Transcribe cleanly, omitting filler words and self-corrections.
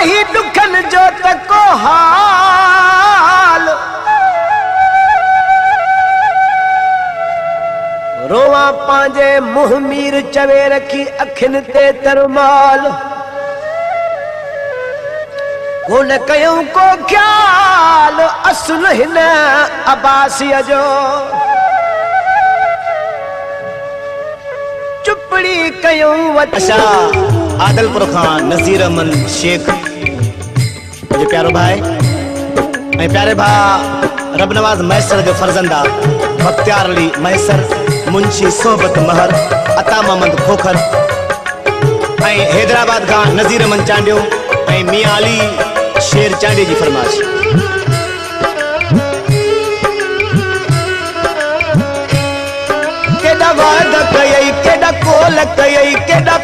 ही दुखन जो तको हाल रोवा पांजे मुंह मीर चवे रखी अखिन ते तरमाल कोन कयूं को ख्याल असुल हिन अब्बासीअ जो चुपड़ी कयूं अच्छा आदलपुर खान नज़ीर अमन शेख मुझे प्यारो भाई ऐं प्यारे भा रब नवाज मैसर जो फर्जंदा बख्तियार अली मैसर मुंशी सोहबत महर अता मोहम्मद खोखर ऐं हैदराबाद खां नज़ीर अमन चांडियो ऐं मियां अली शेर चांडी जी फरमाइश। केड़ा वादा कयई केड़ा कोल कयई केड़ा